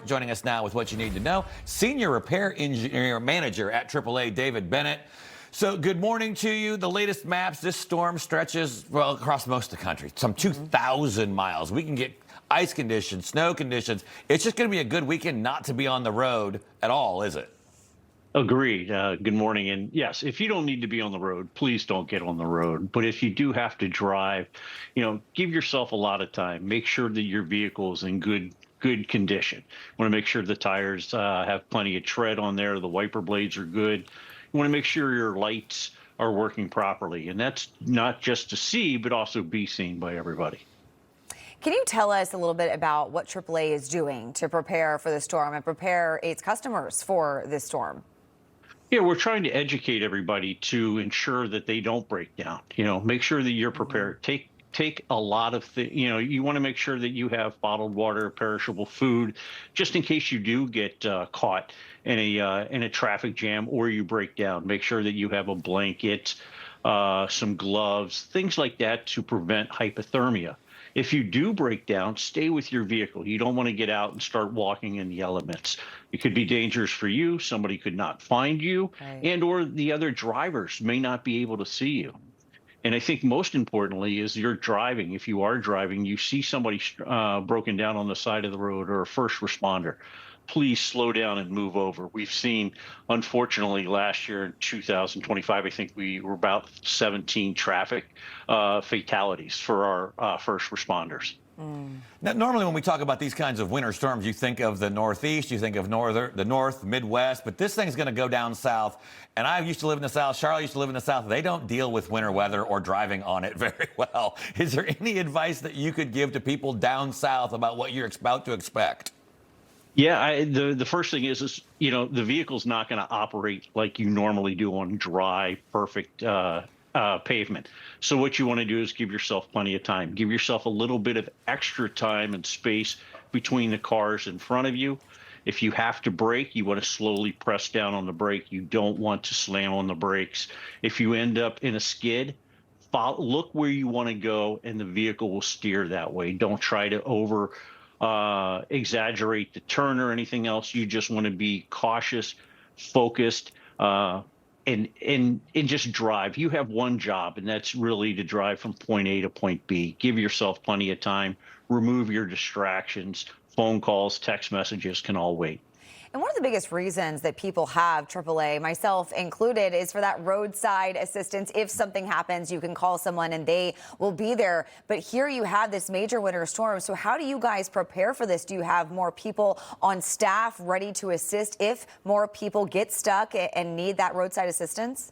Joining us now with what you need to know, Senior Repair Engineer Manager at AAA, David Bennett. So good morning to you. The latest maps, this storm stretches, well, across most of the country, some 2,000 miles. We can get ice conditions, snow conditions. It's just going to be a good weekend not to be on the road at all, is it? Agreed. Good morning. And yes, if you don't need to be on the road, please don't get on the road. But if you do have to drive, give yourself a lot of time. Make sure that your vehicle is in good condition. You want to make sure the tires have plenty of tread on there. The wiper blades are good. You want to make sure your lights are working properly. And that's not just to see, but also be seen by everybody. Can you tell us a little bit about what AAA is doing to prepare for the storm and prepare its customers for this storm? Yeah, we're trying to educate everybody to ensure that they don't break down. Make sure that you're prepared. Take a lot of things. You want to make sure that you have bottled water, perishable food, just in case you do get caught in a traffic jam or you break down. Make sure that you have a blanket, some gloves, things like that to prevent hypothermia. If you do break down, stay with your vehicle. You don't want to get out and start walking in the elements. It could be dangerous for you. Somebody could not find you, and or the other drivers may not be able to see you. And I think most importantly is you're driving. If you are driving, you see somebody broken down on the side of the road or a first responder, please slow down and move over. We've seen, unfortunately, last year in 2025, I think we were about 17 traffic fatalities for our first responders. Now, normally when we talk about these kinds of winter storms, you think of the Northeast, you think of the North, Midwest, but this thing's going to go down south. And I used to live in the South. Charlotte used to live in the South. They don't deal with winter weather or driving on it very well. Is there any advice that you could give to people down south about what you're about to expect? Yeah, the first thing is the vehicle's not going to operate like you normally do on dry, perfect pavement. So what you want to do is give yourself plenty of time. Give yourself a little bit of extra time and space between the cars in front of you. If you have to brake, you want to slowly press down on the brake. You don't want to slam on the brakes. If you end up in a skid, look where you want to go, and the vehicle will steer that way. Don't try to exaggerate the turn or anything else. You just want to be cautious, focused, and just drive. You have one job, and that's really to drive from point A to point B. Give yourself plenty of time. Remove your distractions. Phone calls, text messages can all wait. And one of the biggest reasons that people have AAA, myself included, is for that roadside assistance. If something happens, you can call someone and they will be there. But here you have this major winter storm. So how do you guys prepare for this? Do you have more people on staff ready to assist if more people get stuck and need that roadside assistance?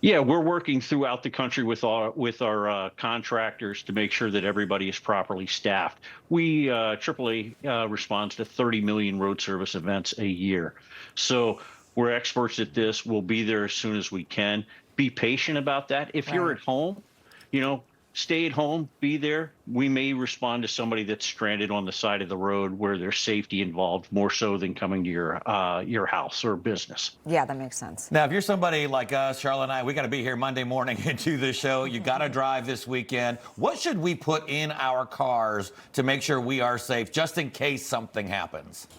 Yeah, we're working throughout the country with our contractors to make sure that everybody is properly staffed. AAA responds to 30 million road service events a year. So we're experts at this. We'll be there as soon as we can. Be patient about that. If you're at home, stay at home, be there. We may respond to somebody that's stranded on the side of the road where there's safety involved more so than coming to your house or business. Yeah, that makes sense. Now, if you're somebody like us, Charlotte and I, we got to be here Monday morning and do this show. You got to drive this weekend. What should we put in our cars to make sure we are safe just in case something happens?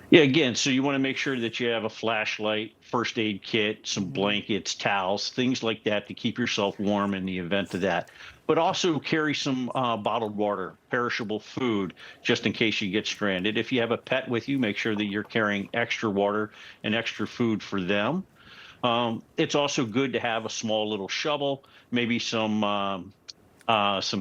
Yeah, again, so you want to make sure that you have a flashlight, first aid kit, some blankets, towels, things like that to keep yourself warm in the event of that. But also carry some bottled water, perishable food, just in case you get stranded. If you have a pet with you, make sure that you're carrying extra water and extra food for them. It's also good to have a small little shovel, maybe some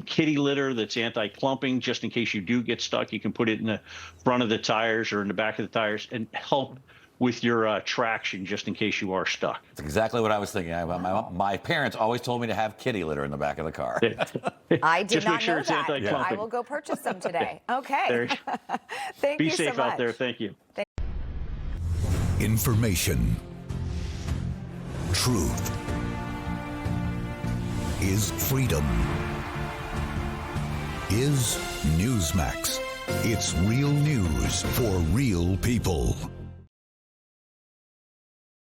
kitty litter that's anti-clumping, just in case you do get stuck. You can put it in the front of the tires or in the back of the tires and help with your traction, just in case you are stuck. That's exactly what I was thinking. My parents always told me to have kitty litter in the back of the car. I did just not make sure know it's that. anti-clumping. I will go purchase some today. Okay. Thank Be you so safe much. out there. Thank you. Information. Truth is freedom. Is Newsmax. It's real news for real people.